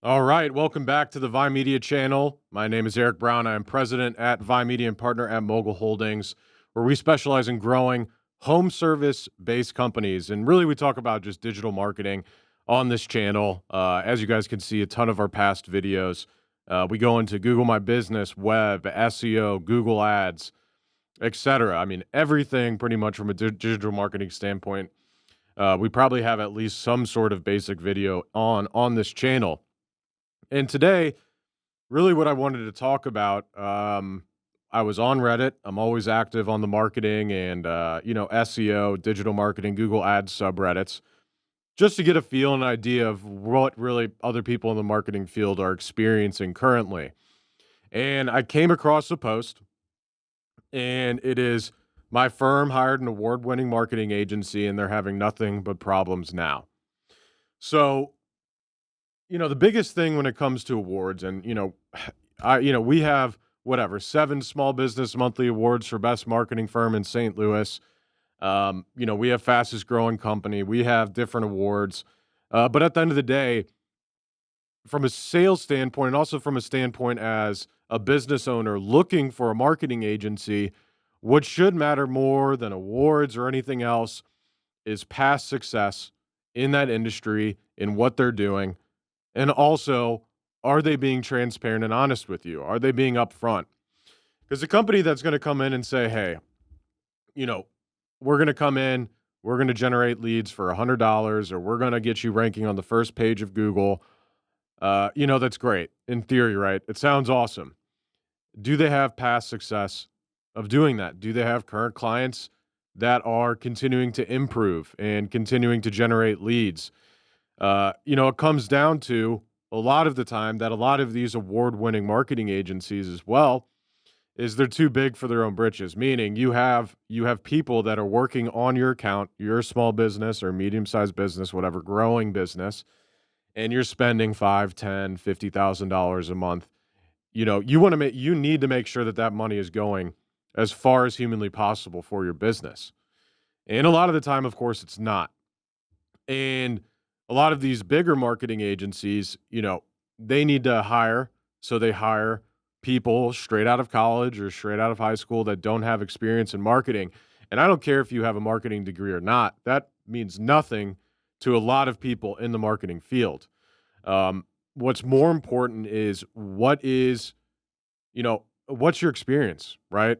All right, welcome back to the Vi Media channel. My name is Eric Brown. I am president at Vi Media and partner at Mogul Holdings, where we specialize in growing home service based companies. And really, we talk about just digital marketing on this channel. As you guys can see, a ton of our past videos. We go into Google My Business, web, SEO, Google Ads, etc. I mean, everything pretty much from a digital marketing standpoint. We probably have at least some sort of basic video on this channel. And today, really what I wanted to talk about, I was on Reddit. I'm always active on the marketing and, SEO, digital marketing, Google Ads subreddits, just to get a feel and idea of what really other people in the marketing field are experiencing currently. And I came across a post, and it is my firm hired an award winning marketing agency, and they're having nothing but problems now. So, the biggest thing when it comes to awards, and we have whatever 7 small business monthly awards for best marketing firm in St. Louis. We have fastest growing company. We have different awards, but at the end of the day, from a sales standpoint, and also from a standpoint as a business owner looking for a marketing agency, what should matter more than awards or anything else is past success in that industry, in what they're doing. And also, are they being transparent and honest with you? Are they being upfront? Because a company that's going to come in and say, hey, you know, we're going to come in, we're going to generate leads for $100, or we're going to get you ranking on the first page of Google, that's great in theory, right? It sounds awesome. Do they have past success of doing that? Do they have current clients that are continuing to improve and continuing to generate leads? It comes down to a lot of the time that a lot of these award-winning marketing agencies as well is they're too big for their own britches, meaning you have people that are working on your account, your small business or medium-sized business, whatever, growing business, and you're spending 5, 10, $50,000 a month. You need to make sure that that money is going as far as humanly possible for your business. And a lot of the time, of course, it's not. And a lot of these bigger marketing agencies, they need to hire. So they hire people straight out of college or straight out of high school that don't have experience in marketing. And I don't care if you have a marketing degree or not, that means nothing to a lot of people in the marketing field. What's more important is what's your experience, right?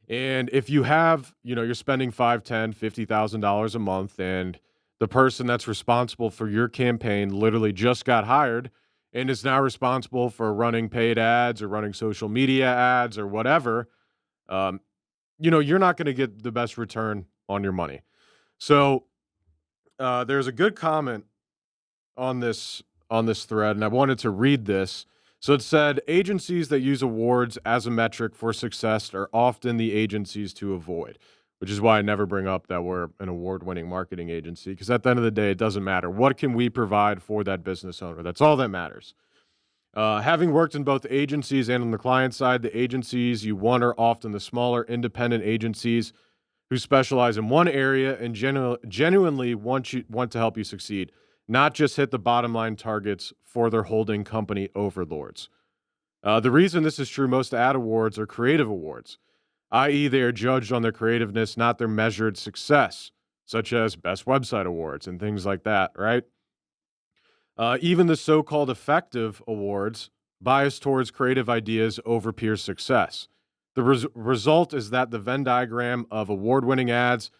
And if you have, you're spending 5, 10, $50,000 a month, and the person that's responsible for your campaign literally just got hired and is now responsible for running paid ads or running social media ads or whatever, you're not going to get the best return on your money. So there's a good comment on this thread, and I wanted to read this. So it said, agencies that use awards as a metric for success are often the agencies to avoid, which is why I never bring up that we're an award-winning marketing agency, because at the end of the day, it doesn't matter. What can we provide for that business owner? That's all that matters. Having worked in both agencies and on the client side, the agencies you want are often the smaller independent agencies who specialize in one area and genuinely want to help you succeed, not just hit the bottom line targets for their holding company overlords. The reason this is true, most ad awards are creative awards, i.e., they are judged on their creativeness, not their measured success, such as best website awards and things like that, right? Even the so-called effective awards bias towards creative ideas over peer success. The result is that the Venn diagram of award-winning ads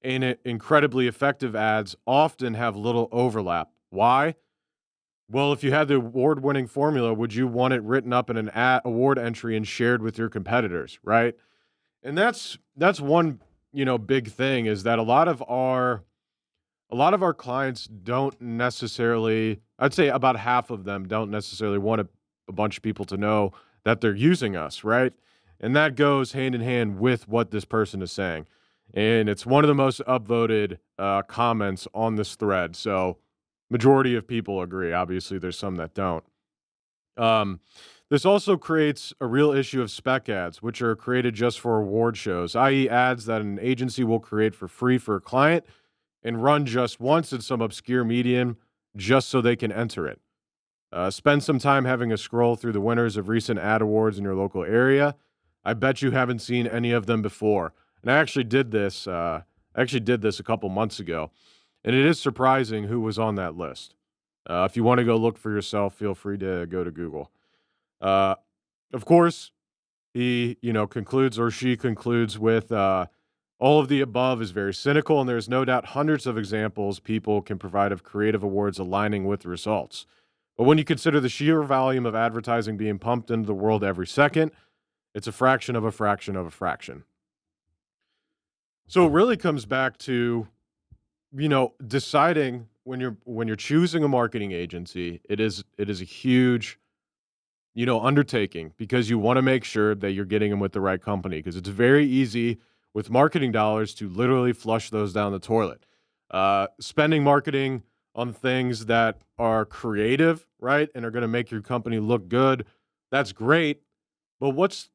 and incredibly effective ads often have little overlap. Why? Well, if you had the award-winning formula, would you want it written up in an award entry and shared with your competitors, right? And that's one, big thing is that a lot of our clients don't necessarily, I'd say about half of them don't necessarily want a bunch of people to know that they're using us, right? And that goes hand in hand with what this person is saying. And it's one of the most upvoted comments on this thread. So majority of people agree. Obviously, there's some that don't. This also creates a real issue of spec ads, which are created just for award shows, i.e. ads that an agency will create for free for a client and run just once in some obscure medium just so they can enter it. Spend some time having a scroll through the winners of recent ad awards in your local area. I bet you haven't seen any of them before. And I actually did this. A couple months ago, and it is surprising who was on that list. If you want to go look for yourself, feel free to go to Google. Uh, of course, he, concludes or she concludes with all of the above is very cynical, and there's no doubt hundreds of examples people can provide of creative awards aligning with results. But when you consider the sheer volume of advertising being pumped into the world every second, it's a fraction of a fraction of a fraction. So it really comes back to, deciding when you're choosing a marketing agency, it is a huge, undertaking because you want to make sure that you're getting them with the right company because it's very easy with marketing dollars to literally flush those down the toilet. Spending marketing on things that are creative, right, and are going to make your company look good, that's great. But what's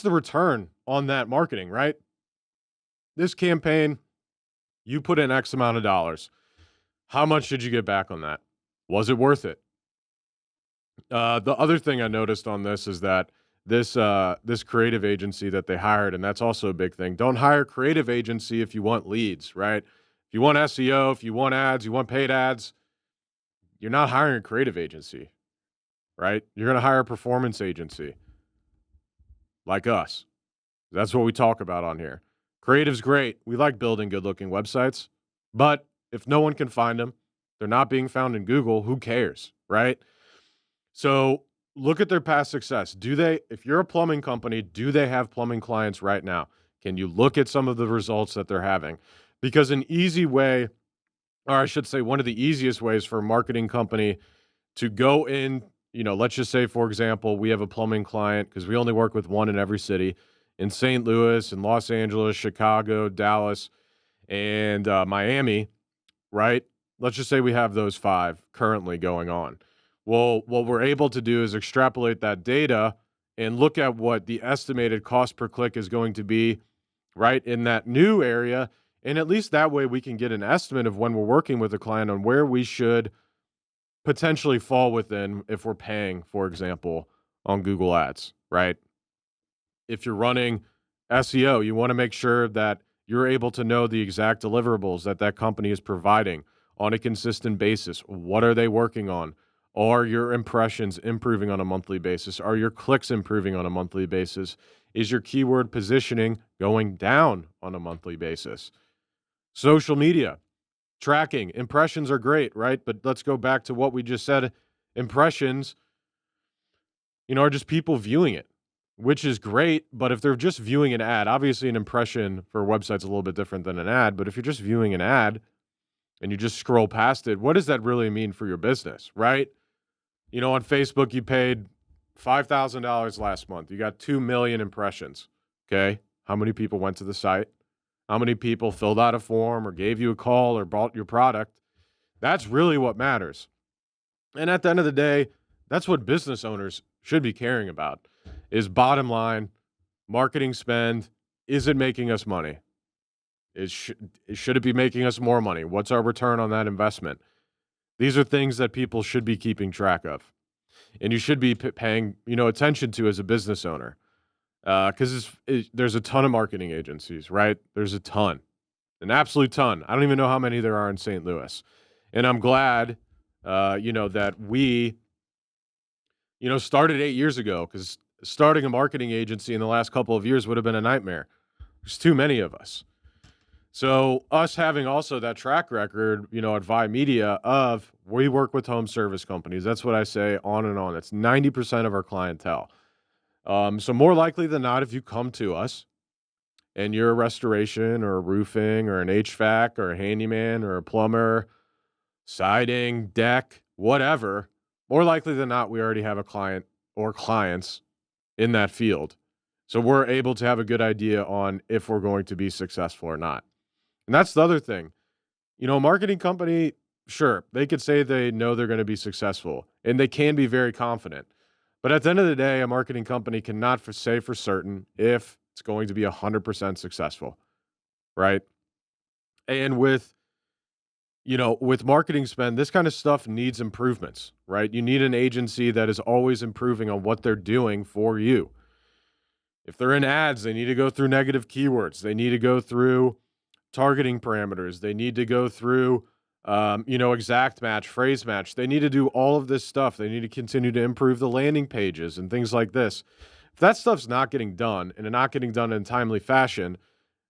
the return on that marketing, right? This campaign, you put in X amount of dollars. How much did you get back on that? Was it worth it? The other thing I noticed on this is that this creative agency that they hired, and that's also a big thing. Don't hire a creative agency if you want leads, right? If you want SEO, if you want ads, you want paid ads, you're not hiring a creative agency, right? You're going to hire a performance agency like us. That's what we talk about on here. Creative's great. We like building good-looking websites, but if no one can find them, they're not being found in Google, who cares, right? So look at their past success. If you're a plumbing company, do they have plumbing clients right now? Can you look at some of the results that they're having? Because an easy way, or I should say, one of the easiest ways for a marketing company to go in, let's just say, for example, we have a plumbing client because we only work with one in every city in St. Louis, in Los Angeles, Chicago, Dallas, and Miami, right? Let's just say we have those 5 currently going on. Well, what we're able to do is extrapolate that data and look at what the estimated cost per click is going to be, right, in that new area. And at least that way we can get an estimate of when we're working with a client on where we should potentially fall within if we're paying, for example, on Google Ads, right? If you're running SEO, you want to make sure that you're able to know the exact deliverables that that company is providing on a consistent basis. What are they working on? Are your impressions improving on a monthly basis? Are your clicks improving on a monthly basis? Is your keyword positioning going down on a monthly basis? Social media, tracking, impressions are great, right? But let's go back to what we just said. Impressions, are just people viewing it, which is great. But if they're just viewing an ad, obviously an impression for a website's a little bit different than an ad. But if you're just viewing an ad and you just scroll past it, what does that really mean for your business, right? On Facebook, you paid $5,000 last month. You got 2 million impressions. Okay. How many people went to the site? How many people filled out a form or gave you a call or bought your product? That's really what matters. And at the end of the day, that's what business owners should be caring about is bottom line, marketing spend. Is it making us money? Should it be making us more money? What's our return on that investment? These are things that people should be keeping track of, and you should be paying, attention to as a business owner, because there's a ton of marketing agencies, right? There's a ton, an absolute ton. I don't even know how many there are in St. Louis, and I'm glad, that we, started 8 years ago because starting a marketing agency in the last couple of years would have been a nightmare. There's too many of us. So us having also that track record, at Vi Media of we work with home service companies. That's what I say on and on. That's 90% of our clientele. So more likely than not, if you come to us and you're a restoration or a roofing or an HVAC or a handyman or a plumber, siding, deck, whatever, more likely than not, we already have a client or clients in that field. So we're able to have a good idea on if we're going to be successful or not. And that's the other thing. A marketing company, sure, they could say they know they're going to be successful, and they can be very confident. But at the end of the day, a marketing company cannot say for certain if it's going to be 100% successful, right? And with, with marketing spend, this kind of stuff needs improvements, right? You need an agency that is always improving on what they're doing for you. If they're in ads, they need to go through negative keywords. They need to go through targeting parameters. They need to go through, exact match, phrase match. They need to do all of this stuff. They need to continue to improve the landing pages and things like this. If that stuff's not getting done and not getting done in a timely fashion,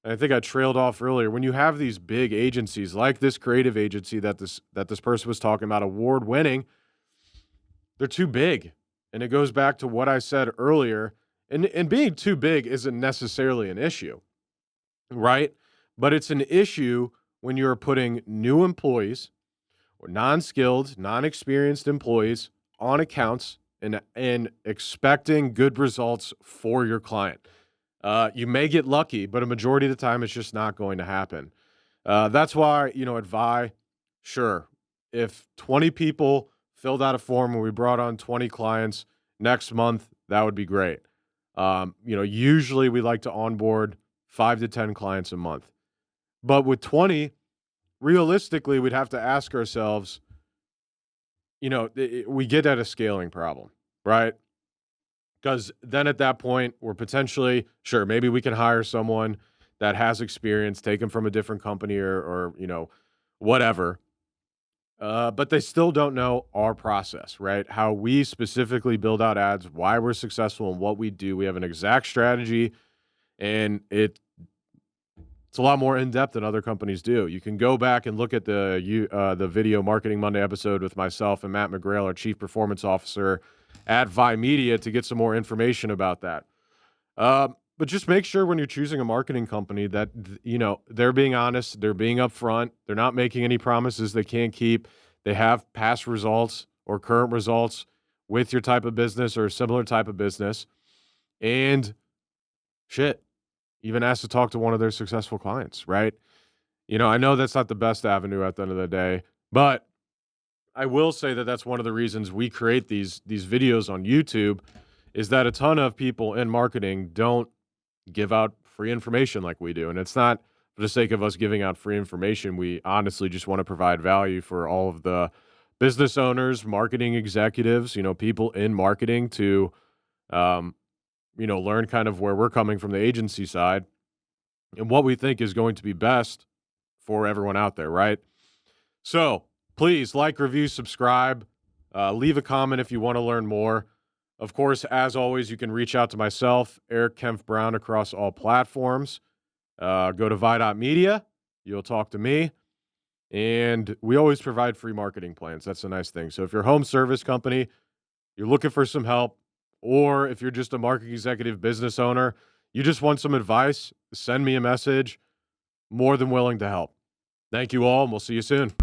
and I think I trailed off earlier, when you have these big agencies like this creative agency that this person was talking about, award winning, they're too big. And it goes back to what I said earlier. And being too big isn't necessarily an issue, right? But it's an issue when you're putting new employees or non-skilled, non-experienced employees on accounts and expecting good results for your client. You may get lucky, but a majority of the time, it's just not going to happen. That's why, at Vi, sure, if 20 people filled out a form and we brought on 20 clients next month, that would be great. Usually we like to onboard 5 to 10 clients a month. But with 20, realistically, we'd have to ask ourselves, we get at a scaling problem, right? Because then at that point, we're potentially, sure, maybe we can hire someone that has experience, take them from a different company or whatever. But they still don't know our process, right? How we specifically build out ads, why we're successful and what we do. We have an exact strategy, and it's a lot more in depth than other companies do. You can go back and look at the video Marketing Monday episode with myself and Matt McGrail, our Chief Performance Officer at Vi Media, to get some more information about that. But just make sure when you're choosing a marketing company that, they're being honest, they're being upfront, they're not making any promises they can't keep. They have past results or current results with your type of business or a similar type of business. And shit, even ask to talk to one of their successful clients, right? I know that's not the best avenue at the end of the day, but I will say that that's one of the reasons we create these videos on YouTube, is that a ton of people in marketing don't give out free information like we do. And it's not for the sake of us giving out free information. We honestly just want to provide value for all of the business owners, marketing executives, people in marketing to, learn kind of where we're coming from the agency side and what we think is going to be best for everyone out there, right? So please like, review, subscribe, leave a comment if you want to learn more. Of course, as always, you can reach out to myself, Eric Kempf Brown, across all platforms. Go to vi.media. You'll talk to me. And we always provide free marketing plans. That's a nice thing. So if you're a home service company, you're looking for some help, or if you're just a marketing executive business owner, you just want some advice, send me a message. More than willing to help. Thank you all, and we'll see you soon.